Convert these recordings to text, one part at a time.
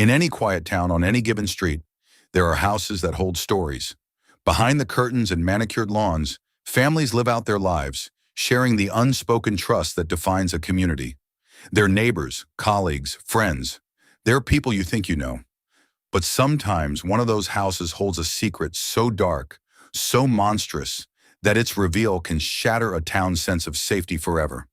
In any quiet town on any given street, there are houses that hold stories. Behind the curtains and manicured lawns, families live out their lives, sharing the unspoken trust that defines a community. They're neighbors, colleagues, friends. They're people you think you know. But sometimes one of those houses holds a secret so dark, so monstrous, that its reveal can shatter a town's sense of safety forever.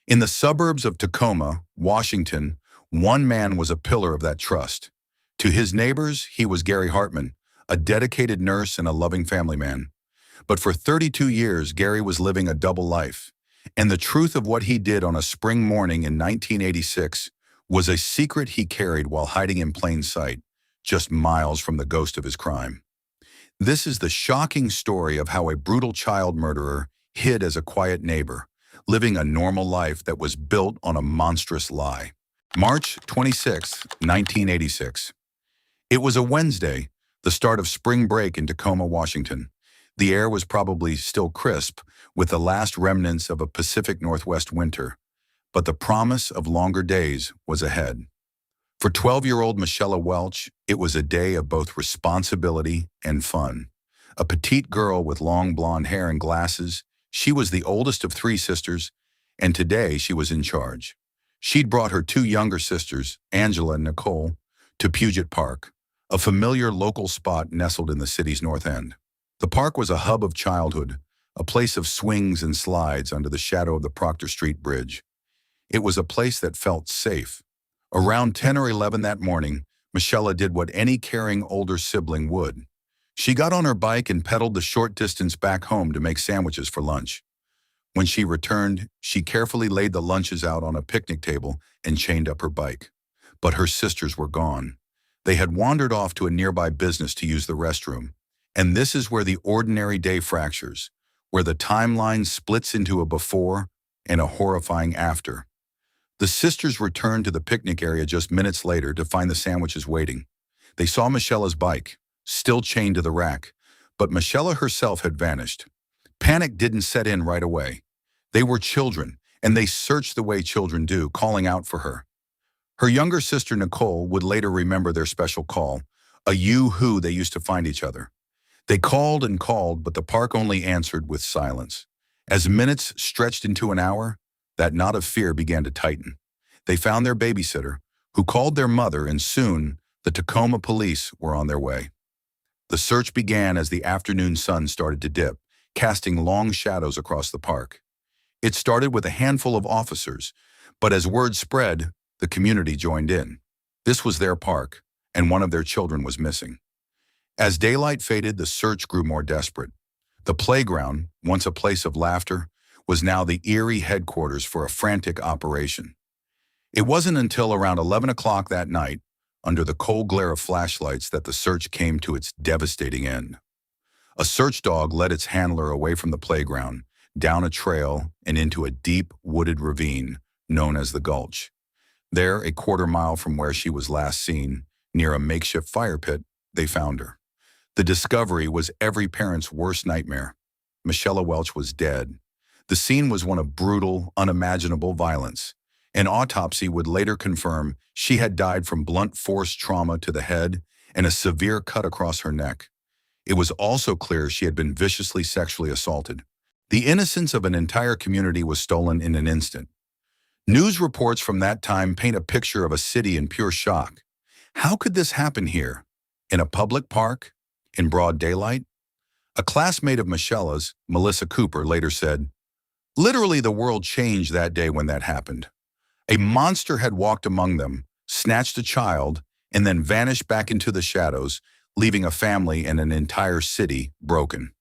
In the suburbs of Tacoma, Washington, one man was a pillar of that trust. To his neighbors, he was Gary Hartman, a dedicated nurse and a loving family man. But for 32 years, Gary was living a double life. And the truth of what he did on a spring morning in 1986 was a secret he carried while hiding in plain sight, just miles from the ghost of his crime. This is the shocking story of how a brutal child murderer hid as a quiet neighbor, living a normal life that was built on a monstrous lie. March 26, 1986. It was a Wednesday, the start of spring break in Tacoma, Washington. The air was probably still crisp, with the last remnants of a Pacific Northwest winter, but the promise of longer days was ahead. For 12-year-old Michella Welch, it was a day of both responsibility and fun. A petite girl with long blonde hair and glasses, she was the oldest of three sisters, and today she was in charge. She'd brought her two younger sisters, Angela and Nicole, to Puget Park, a familiar local spot nestled in the city's north end. The park was a hub of childhood, a place of swings and slides under the shadow of the Proctor Street Bridge. It was a place that felt safe. Around 10 or 11 that morning, Michella did what any caring older sibling would. She got on her bike and pedaled the short distance back home to make sandwiches for lunch. When she returned, she carefully laid the lunches out on a picnic table and chained up her bike. But her sisters were gone. They had wandered off to a nearby business to use the restroom. And this is where the ordinary day fractures, where the timeline splits into a before and a horrifying after. The sisters returned to the picnic area just minutes later to find the sandwiches waiting. They saw Michella's bike, still chained to the rack, but Michella herself had vanished. Panic didn't set in right away. They were children, and they searched the way children do, calling out for her. Her younger sister Nicole would later remember their special call, a yoo-hoo they used to find each other. They called and called, but the park only answered with silence. As minutes stretched into an hour, that knot of fear began to tighten. They found their babysitter, who called their mother, and soon the Tacoma police were on their way. The search began as the afternoon sun started to dip, casting long shadows across the park. It started with a handful of officers, but as word spread, the community joined in. This was their park, and one of their children was missing. As daylight faded, the search grew more desperate. The playground, once a place of laughter, was now the eerie headquarters for a frantic operation. It wasn't until around 11 o'clock that night, under the cold glare of flashlights, that the search came to its devastating end. A search dog led its handler away from the playground, down a trail and into a deep, wooded ravine known as the Gulch. There, a quarter-mile from where she was last seen, near a makeshift fire pit, they found her. The discovery was every parent's worst nightmare. Michella Welch was dead. The scene was one of brutal, unimaginable violence. An autopsy would later confirm she had died from blunt force trauma to the head and a severe cut across her neck. It was also clear she had been viciously sexually assaulted. The innocence of an entire community was stolen in an instant. News reports from that time paint a picture of a city in pure shock. How could this happen here? In a public park? In broad daylight? A classmate of Michella's, Melissa Cooper, later said, "Literally the world changed that day when that happened. A monster had walked among them, snatched a child, and then vanished back into the shadows, leaving a family and an entire city broken."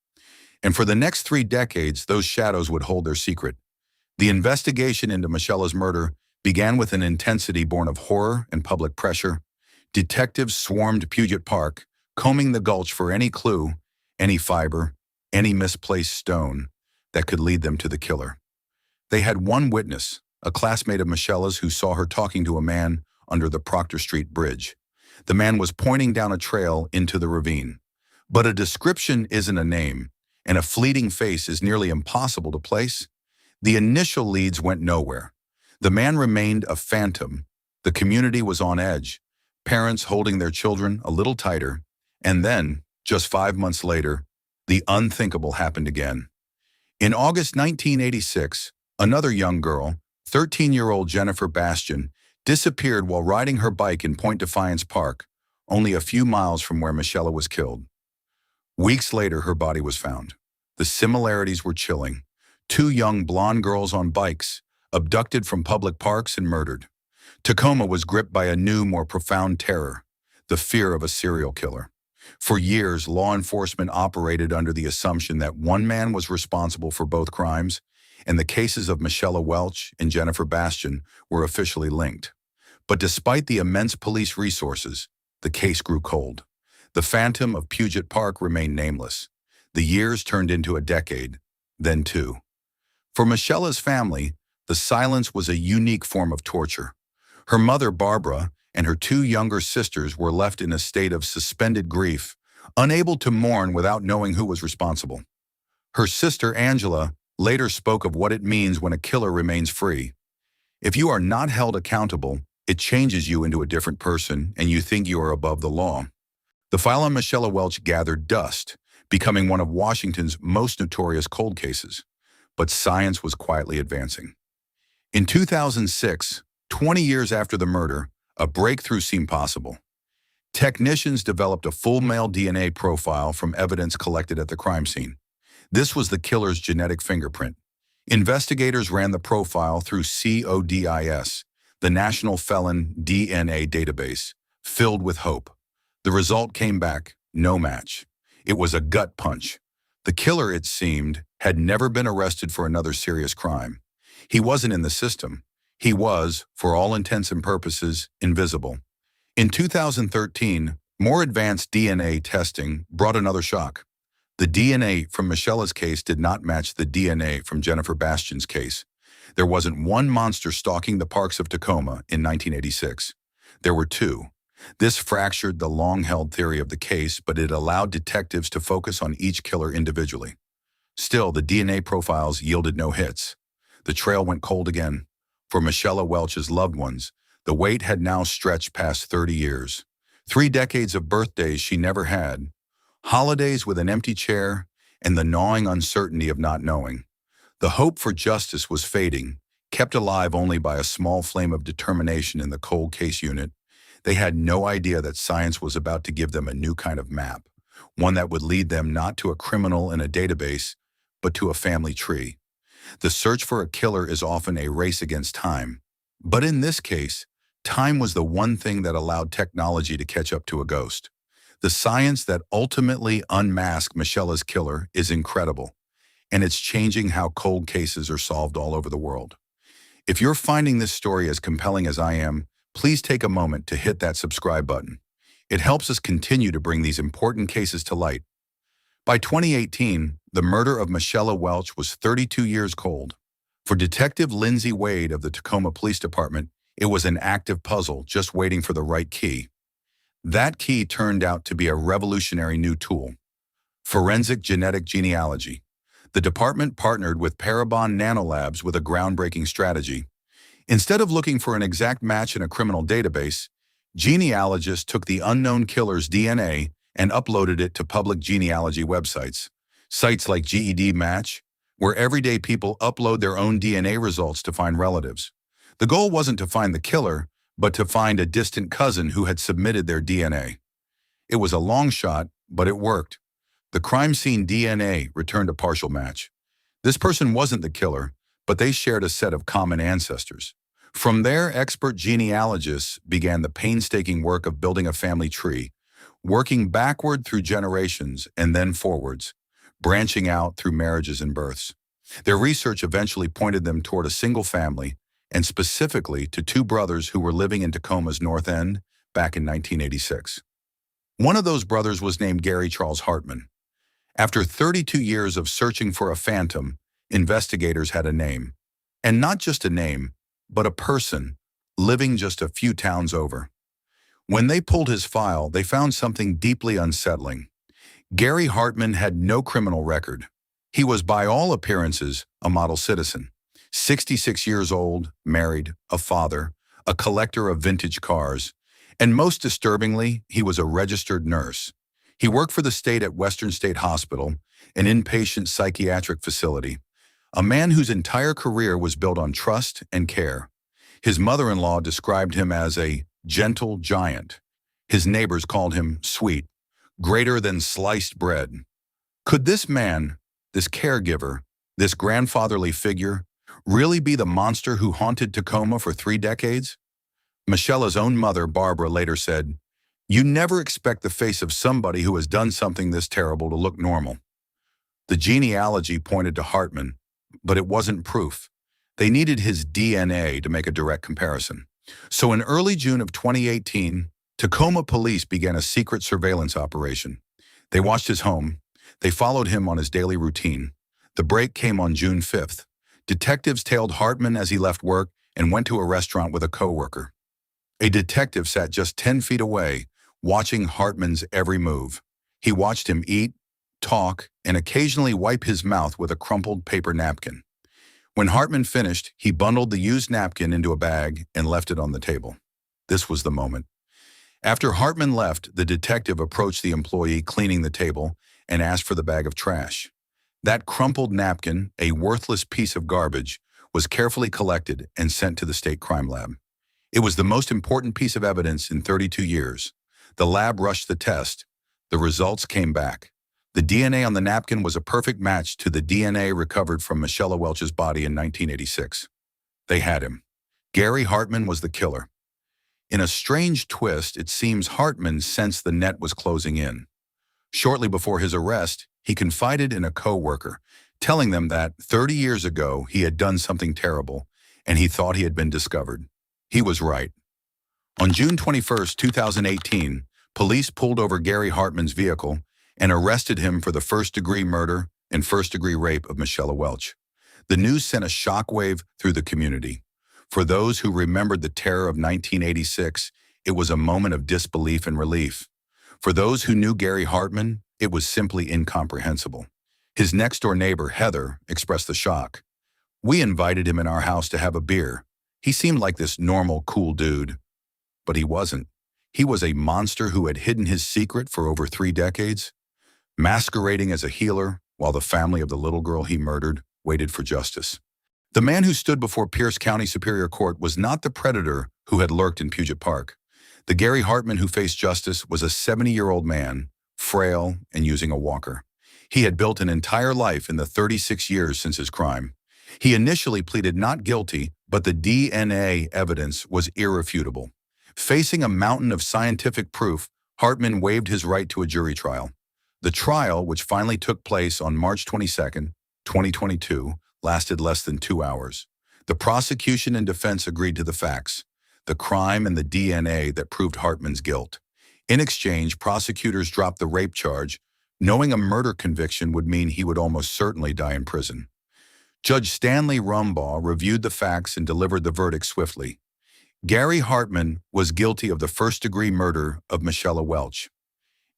And for the next 3 decades, those shadows would hold their secret. The investigation into Michella's murder began with an intensity born of horror and public pressure. Detectives swarmed Puget Park, combing the gulch for any clue, any fiber, any misplaced stone that could lead them to the killer. They had one witness, a classmate of Michella's, who saw her talking to a man under the Proctor Street Bridge. The man was pointing down a trail into the ravine. But a description isn't a name, and a fleeting face is nearly impossible to place. The initial leads went nowhere. The man remained a phantom. The community was on edge. parents holding their children a little tighter, and then, just 5 months later, the unthinkable happened again. In August 1986, another young girl, 13-year-old Jennifer Bastian, disappeared while riding her bike in Point Defiance Park, only a few miles from where Michella was killed. Weeks later, her body was found. The similarities were chilling. Two young blonde girls on bikes, abducted from public parks and murdered. Tacoma was gripped by a new, more profound terror, the fear of a serial killer. For years, law enforcement operated under the assumption that one man was responsible for both crimes, and the cases of Michella Welch and Jennifer Bastian were officially linked. But despite the immense police resources, the case grew cold. The phantom of Puget Park remained nameless. The years turned into a decade, then two. For Michella's family, the silence was a unique form of torture. Her mother, Barbara, and her two younger sisters were left in a state of suspended grief, unable to mourn without knowing who was responsible. Her sister, Angela, later spoke of what it means when a killer remains free. If you are not held accountable, it changes you into a different person and you think you are above the law. The file on Michella Welch gathered dust, becoming one of Washington's most notorious cold cases. But science was quietly advancing. In 2006, 20 years after the murder, a breakthrough seemed possible. Technicians developed a full male DNA profile from evidence collected at the crime scene. This was the killer's genetic fingerprint. Investigators ran the profile through CODIS, the National Felon DNA Database, filled with hope. The result came back, no match. It was a gut punch. The killer, it seemed, had never been arrested for another serious crime. He wasn't in the system. He was, for all intents and purposes, invisible. In 2013, more advanced DNA testing brought another shock. The DNA from Michella's case did not match the DNA from Jennifer Bastian's case. There wasn't one monster stalking the parks of Tacoma in 1986. There were two. This fractured the long-held theory of the case, but it allowed detectives to focus on each killer individually. Still, the DNA profiles yielded no hits. The trail went cold again. For Michella Welch's loved ones, the wait had now stretched past 30 years. 3 decades of birthdays she never had, holidays with an empty chair, and the gnawing uncertainty of not knowing. The hope for justice was fading, kept alive only by a small flame of determination in the cold case unit. They had no idea that science was about to give them a new kind of map, one that would lead them not to a criminal in a database, but to a family tree. The search for a killer is often a race against time. But in this case, time was the one thing that allowed technology to catch up to a ghost. The science that ultimately unmasked Michella's killer is incredible, and it's changing how cold cases are solved all over the world. If you're finding this story as compelling as I am, please take a moment to hit that subscribe button. It helps us continue to bring these important cases to light. By 2018, the murder of Michella Welch was 32 years cold. For Detective Lindsay Wade of the Tacoma Police Department, it was an active puzzle just waiting for the right key. That key turned out to be a revolutionary new tool: forensic genetic genealogy. The department partnered with Parabon Nanolabs with a groundbreaking strategy. Instead of looking for an exact match in a criminal database, genealogists took the unknown killer's DNA and uploaded it to public genealogy websites. Sites like GED Match, where everyday people upload their own DNA results to find relatives. The goal wasn't to find the killer, but to find a distant cousin who had submitted their DNA. It was a long shot, but it worked. The crime scene DNA returned a partial match. This person wasn't the killer, but they shared a set of common ancestors. From there, expert genealogists began the painstaking work of building a family tree, working backward through generations and then forwards, branching out through marriages and births. Their research eventually pointed them toward a single family, and specifically to 2 brothers who were living in Tacoma's North End back in 1986. One of those brothers was named Gary Charles Hartman. After 32 years of searching for a phantom, investigators had a name. And not just a name, but a person, living just a few towns over. When they pulled his file, they found something deeply unsettling. Gary Hartman had no criminal record. He was, by all appearances, a model citizen. 66 years old, married, a father, a collector of vintage cars, And most disturbingly, he was a registered nurse. He worked for the state at Western State Hospital, an inpatient psychiatric facility, a man whose entire career was built on trust and care. His mother-in-law described him as a gentle giant. His neighbors called him sweet, greater than sliced bread. Could this man, this caregiver, this grandfatherly figure, really be the monster who haunted Tacoma for 3 decades? Michella's own mother, Barbara, later said, "You never expect the face of somebody who has done something this terrible to look normal." The genealogy pointed to Hartman, but it wasn't proof. They needed his DNA to make a direct comparison. So in early June of 2018, Tacoma police began a secret surveillance operation. They watched his home. They followed him on his daily routine. The break came on June 5th. Detectives tailed Hartman as he left work and went to a restaurant with a coworker. A detective sat just 10 feet away, watching Hartman's every move. He watched him eat, talk, and occasionally wipe his mouth with a crumpled paper napkin. When Hartman finished, he bundled the used napkin into a bag and left it on the table. This was the moment. After Hartman left, the detective approached the employee cleaning the table and asked for the bag of trash. That crumpled napkin, a worthless piece of garbage, was carefully collected and sent to the state crime lab. It was the most important piece of evidence in 32 years. The lab rushed the test. The results came back. The DNA on the napkin was a perfect match to the DNA recovered from Michella Welch's body in 1986. They had him. Gary Hartman was the killer. In a strange twist, it seems Hartman sensed the net was closing in. Shortly before his arrest, he confided in a coworker, telling them that 30 years ago he had done something terrible and he thought he had been discovered. He was right. On June 21, 2018, police pulled over Gary Hartman's vehicle and arrested him for the first-degree murder and first-degree rape of Michella Welch. The news sent a shockwave through the community. For those who remembered the terror of 1986, it was a moment of disbelief and relief. For those who knew Gary Hartman, it was simply incomprehensible. His next-door neighbor, Heather, expressed the shock. "We invited him in our house to have a beer. He seemed like this normal, cool dude." But he wasn't. He was a monster who had hidden his secret for over 3 decades, masquerading as a healer while the family of the little girl he murdered waited for justice. The man who stood before Pierce County Superior Court was not the predator who had lurked in Puget Park. The Gary Hartman who faced justice was a 70-year-old man, frail and using a walker. He had built an entire life in the 36 years since his crime. He initially pleaded not guilty, but the DNA evidence was irrefutable. Facing a mountain of scientific proof, Hartman waived his right to a jury trial. The trial, which finally took place on March 22, 2022, lasted less than 2 hours. The prosecution and defense agreed to the facts, the crime and the DNA that proved Hartman's guilt. In exchange, prosecutors dropped the rape charge, knowing a murder conviction would mean he would almost certainly die in prison. Judge Stanley Rumbaugh reviewed the facts and delivered the verdict swiftly. Gary Hartman was guilty of the first-degree murder of Michella Welch.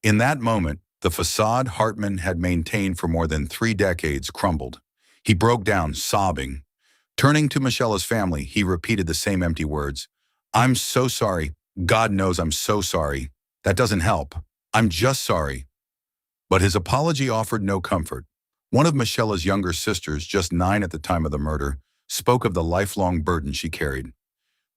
In that moment, the facade Hartman had maintained for more than 3 decades crumbled. He broke down, sobbing. Turning to Michella's family, he repeated the same empty words. "I'm so sorry. God knows I'm so sorry. That doesn't help. I'm just sorry." But his apology offered no comfort. One of Michella's younger sisters, just 9 at the time of the murder, spoke of the lifelong burden she carried.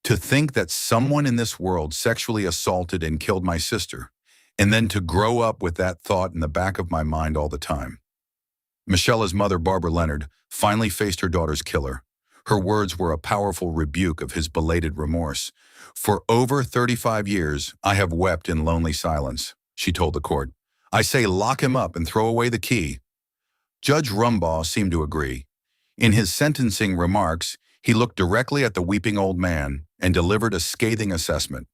"To think that someone in this world sexually assaulted and killed my sister, and then to grow up with that thought in the back of my mind all the time." Michella's mother, Barbara Leonard, finally faced her daughter's killer. Her words were a powerful rebuke of his belated remorse. "For over 35 years, I have wept in lonely silence," she told the court. "I say lock him up and throw away the key." Judge Rumbaugh seemed to agree. In his sentencing remarks, he looked directly at the weeping old man and delivered a scathing assessment.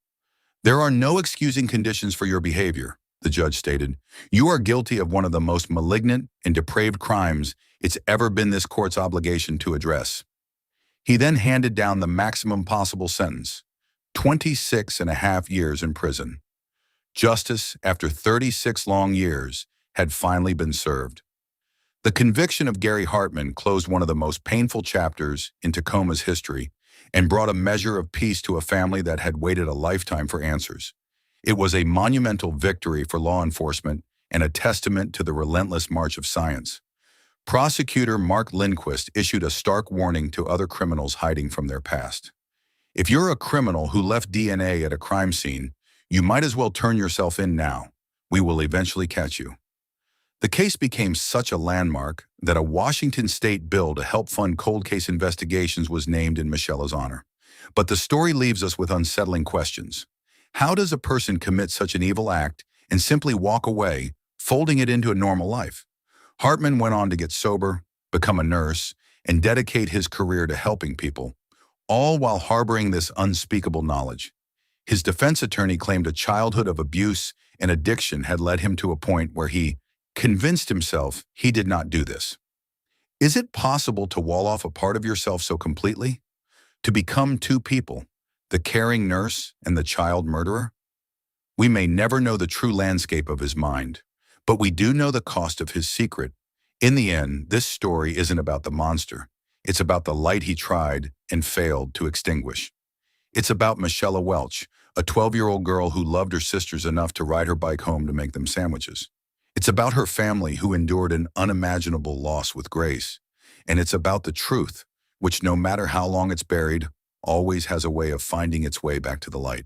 "There are no excusing conditions for your behavior," the judge stated. "You are guilty of one of the most malignant and depraved crimes it's ever been this court's obligation to address." He then handed down the maximum possible sentence, 26.5 years in prison. Justice, after 36 long years, had finally been served. The conviction of Gary Hartman closed one of the most painful chapters in Tacoma's history and brought a measure of peace to a family that had waited a lifetime for answers. It was a monumental victory for law enforcement and a testament to the relentless march of science. Prosecutor Mark Lindquist issued a stark warning to other criminals hiding from their past. If you're a criminal who left DNA at a crime scene, you might as well turn yourself in now. We will eventually catch you. The case became such a landmark that a Washington state bill to help fund cold case investigations was named in Michella's honor. But the story leaves us with unsettling questions. How does a person commit such an evil act and simply walk away, folding it into a normal life? Hartman went on to get sober, become a nurse, and dedicate his career to helping people, all while harboring this unspeakable knowledge. His defense attorney claimed a childhood of abuse and addiction had led him to a point where he convinced himself he did not do this. Is it possible to wall off a part of yourself so completely? To become two people, the caring nurse and the child murderer? We may never know the true landscape of his mind, but we do know the cost of his secret. In the end, this story isn't about the monster. It's about the light he tried and failed to extinguish. It's about Michella Welch, a 12-year-old girl who loved her sisters enough to ride her bike home to make them sandwiches. It's about her family who endured an unimaginable loss with grace. And it's about the truth, which no matter how long it's buried, always has a way of finding its way back to the light.